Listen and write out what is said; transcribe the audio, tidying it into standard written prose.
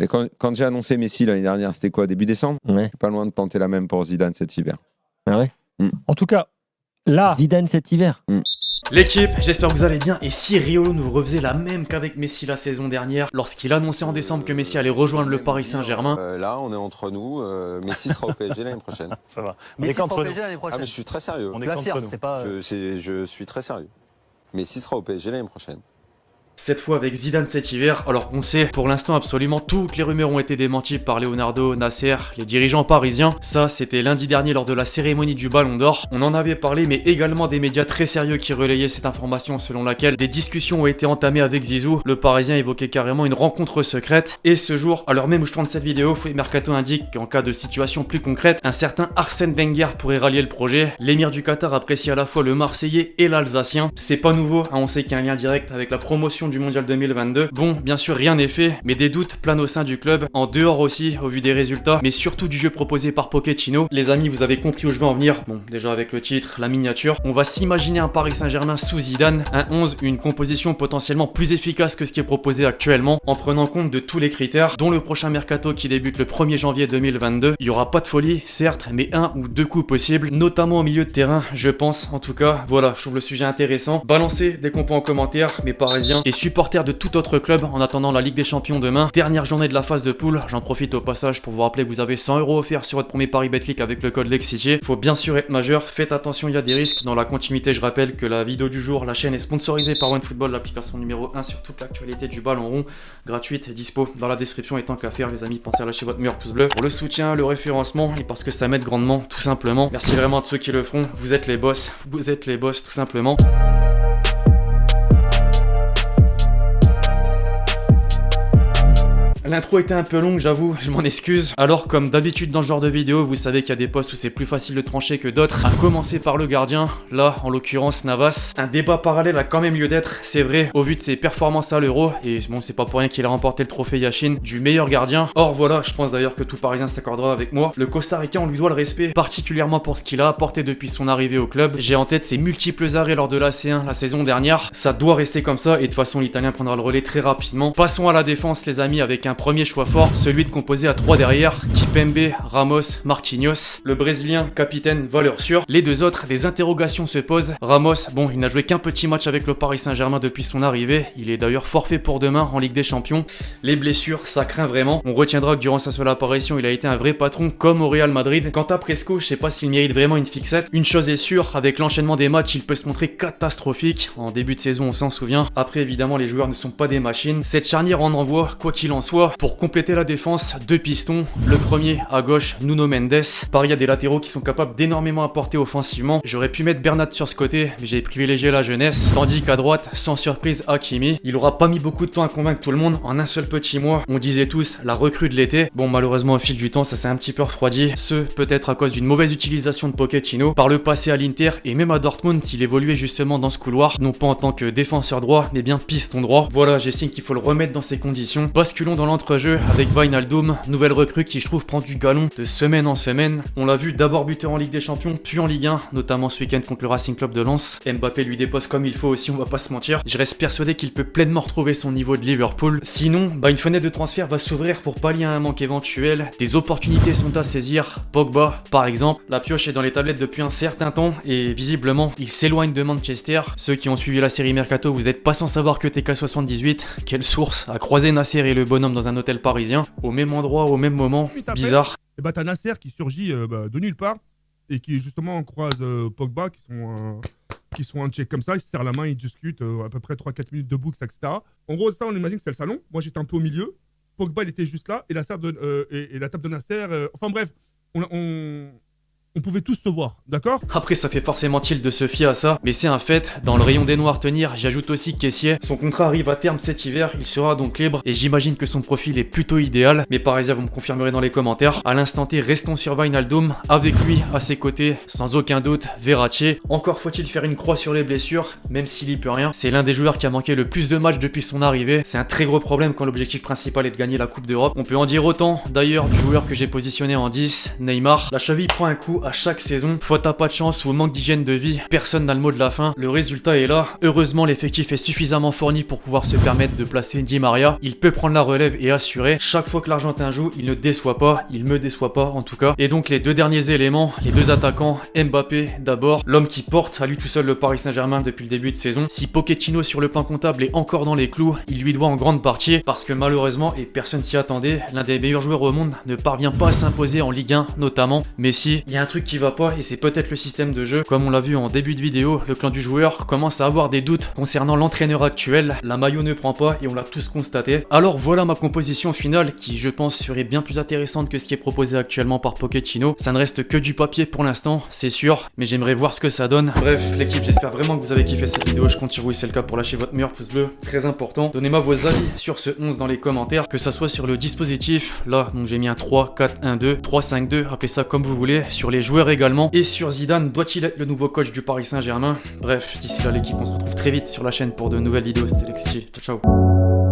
Et quand j'ai annoncé Messi l'année dernière, c'était quoi, début décembre? Ouais. Pas loin de tenter la même pour Zidane cet hiver. Ah ouais. En tout cas, là, Zidane cet hiver. L'équipe, j'espère que vous allez bien, et si Riolo nous refaisait la même qu'avec Messi la saison dernière, lorsqu'il annonçait en décembre que Messi allait rejoindre le Paris Saint-Germain. Là, on est entre nous, Messi sera au PSG l'année prochaine. Ça va. Messi sera au PSG l'année Ah prochaine. mais je suis très sérieux. On est Tu contre affirmes, nous. c'est pas. Je suis très sérieux. Messi sera au PSG l'année prochaine. Cette fois avec Zidane cet hiver, alors on le sait, pour l'instant absolument toutes les rumeurs ont été démenties par Leonardo, Nasser, les dirigeants parisiens. Ça c'était lundi dernier lors de la cérémonie du Ballon d'Or. On en avait parlé mais également des médias très sérieux qui relayaient cette information selon laquelle des discussions ont été entamées avec Zizou. Le Parisien évoquait carrément une rencontre secrète. Et ce jour, alors même où je tourne cette vidéo, Foot Mercato indique qu'en cas de situation plus concrète, un certain Arsène Wenger pourrait rallier le projet. L'émir du Qatar apprécie à la fois le Marseillais et l'Alsacien. C'est pas nouveau, hein, on sait qu'il y a un lien direct avec la promotion du Mondial 2022. Bon, bien sûr, rien n'est fait, mais des doutes planent au sein du club, en dehors aussi, au vu des résultats, mais surtout du jeu proposé par Pochettino. Les amis, vous avez compris où je veux en venir. Bon, déjà avec le titre, la miniature, on va s'imaginer un Paris Saint-Germain sous Zidane, un 11, une composition potentiellement plus efficace que ce qui est proposé actuellement, en prenant compte de tous les critères, dont le prochain mercato qui débute le 1er janvier 2022. Il y aura pas de folie, certes, mais un ou deux coups possibles, notamment au milieu de terrain, je pense, en tout cas. Voilà, je trouve le sujet intéressant. Balancez des compos en commentaire, mes Parisiens et supporters de tout autre club en attendant la Ligue des Champions demain. Dernière journée de la phase de poule, j'en profite au passage pour vous rappeler que vous avez 100 € offerts sur votre premier pari Betclic avec le code LEXITIER. Faut bien sûr être majeur, faites attention, il y a des risques. Dans la continuité, je rappelle que la vidéo du jour, la chaîne est sponsorisée par OneFootball, l'application numéro 1 sur toute l'actualité du ballon rond, gratuite, dispo dans la description. Et tant qu'à faire les amis, pensez à lâcher votre meilleur pouce bleu pour le soutien, le référencement et parce que ça m'aide grandement, tout simplement. Merci vraiment à tous ceux qui le feront, vous êtes les boss tout simplement. L'intro était un peu longue, j'avoue, je m'en excuse. Alors, comme d'habitude dans ce genre de vidéo, vous savez qu'il y a des postes où c'est plus facile de trancher que d'autres. À commencer par le gardien, là, en l'occurrence Navas. Un débat parallèle a quand même lieu d'être, c'est vrai, au vu de ses performances à l'Euro. Et bon, c'est pas pour rien qu'il a remporté le trophée Yashin du meilleur gardien. Or voilà, je pense d'ailleurs que tout Parisien s'accordera avec moi. Le Costa-Ricain, on lui doit le respect, particulièrement pour ce qu'il a apporté depuis son arrivée au club. J'ai en tête ses multiples arrêts lors de la C1 la saison dernière. Ça doit rester comme ça, et de toute façon, l'Italien prendra le relais très rapidement. Passons à la défense, les amis, avec un premier choix fort, celui de composer à 3 derrière, Kipembe, Ramos, Marquinhos. Le Brésilien, capitaine, valeur sûre. Les deux autres, les interrogations se posent. Ramos, bon, il n'a joué qu'un petit match avec le Paris Saint-Germain depuis son arrivée. Il est d'ailleurs forfait pour demain en Ligue des Champions. Les blessures, ça craint vraiment. On retiendra que durant sa seule apparition, il a été un vrai patron comme au Real Madrid. Quant à Presco, je sais pas s'il mérite vraiment une fixette. Une chose est sûre, avec l'enchaînement des matchs, il peut se montrer catastrophique. En début de saison, on s'en souvient. Après, évidemment, les joueurs ne sont pas des machines. Cette charnière en envoie, quoi qu'il en soit. Pour compléter la défense, deux pistons. Le premier à gauche, Nuno Mendes. Paris a des latéraux qui sont capables d'énormément apporter offensivement. J'aurais pu mettre Bernat sur ce côté, mais j'ai privilégié la jeunesse. Tandis qu'à droite, sans surprise, Hakimi. Il aura pas mis beaucoup de temps à convaincre tout le monde en un seul petit mois. On disait tous la recrue de l'été. Bon, malheureusement, au fil du temps, ça s'est un petit peu refroidi. Ce peut-être à cause d'une mauvaise utilisation de Pochettino. Par le passé à l'Inter et même à Dortmund, il évoluait justement dans ce couloir, non pas en tant que défenseur droit, mais bien piston droit. Voilà, j'estime qu'il faut le remettre dans ces conditions. Basculons dans l'entrejeu avec Wijnaldum, nouvelle recrue qui je trouve prend du galon de semaine en semaine. On l'a vu d'abord buteur en Ligue des Champions, puis en Ligue 1, notamment ce week-end contre le Racing Club de Lens. Mbappé lui dépose comme il faut aussi, on va pas se mentir. Je reste persuadé qu'il peut pleinement retrouver son niveau de Liverpool. Sinon, une fenêtre de transfert va s'ouvrir pour pallier à un manque éventuel. Des opportunités sont à saisir. Pogba, par exemple. La pioche est dans les tablettes depuis un certain temps et visiblement, il s'éloigne de Manchester. Ceux qui ont suivi la série Mercato, vous êtes pas sans savoir que TK78, quelle source, a croisé Nasser et le bonhomme dans un hôtel parisien, au même endroit, au même moment. Bizarre. Et bah t'as Nasser qui surgit de nulle part et qui justement croise Pogba qui sont un check comme ça, ils se serrent la main, ils discutent à peu près 3-4 minutes de boxe, etc. En gros, ça on imagine que c'est le salon. Moi j'étais un peu au milieu. Pogba il était juste là et la table de Nasser. Enfin bref, on pouvait tous se voir, d'accord? Après, ça fait forcément tilt de se fier à ça, mais c'est un fait. Dans le rayon des noms à retenir, j'ajoute aussi Kessié. Son contrat arrive à terme cet hiver, il sera donc libre, et j'imagine que son profil est plutôt idéal. Mes Parisiens, vous me confirmerez dans les commentaires. À l'instant T, restons sur Wijnaldum, avec lui, à ses côtés, sans aucun doute, Verratti. Encore faut-il faire une croix sur les blessures, même s'il y peut rien. C'est l'un des joueurs qui a manqué le plus de matchs depuis son arrivée. C'est un très gros problème quand l'objectif principal est de gagner la Coupe d'Europe. On peut en dire autant, d'ailleurs, du joueur que j'ai positionné en 10, Neymar. La cheville prend un coup à chaque saison. Faute à pas de chance ou au manque d'hygiène de vie, personne n'a le mot de la fin. Le résultat est là. Heureusement, l'effectif est suffisamment fourni pour pouvoir se permettre de placer Di Maria. Il peut prendre la relève et assurer. Chaque fois que l'Argentin joue, il ne déçoit pas. Il me déçoit pas en tout cas. Et donc les deux derniers éléments, les deux attaquants, Mbappé d'abord, l'homme qui porte à lui tout seul le Paris Saint-Germain depuis le début de saison. Si Pochettino sur le plan comptable est encore dans les clous, il lui doit en grande partie parce que malheureusement, et personne s'y attendait, l'un des meilleurs joueurs au monde ne parvient pas à s'imposer en Ligue 1 notamment. Mais si, il y a un truc qui va pas et c'est peut-être le système de jeu. Comme on l'a vu en début de vidéo, le clan du joueur commence à avoir des doutes concernant l'entraîneur actuel. La maillot ne prend pas et on l'a tous constaté. Alors voilà ma composition finale qui je pense serait bien plus intéressante que ce qui est proposé actuellement par Pochettino. Ça ne reste que du papier pour l'instant, c'est sûr, mais j'aimerais voir ce que ça donne. Bref l'équipe, j'espère vraiment que vous avez kiffé cette vidéo. Je compte sur vous, c'est le cas, pour lâcher votre meilleur pouce bleu, très important. Donnez-moi vos avis sur ce 11 dans les commentaires, que ça soit sur le dispositif, là donc j'ai mis un 3, 4, 1, 2, 3, 5, 2, appelez ça comme vous voulez, sur les joueurs également, et sur Zidane, doit-il être le nouveau coach du Paris Saint-Germain? Bref, d'ici là l'équipe, on se retrouve très vite sur la chaîne pour de nouvelles vidéos. C'était Lexi, ciao ciao.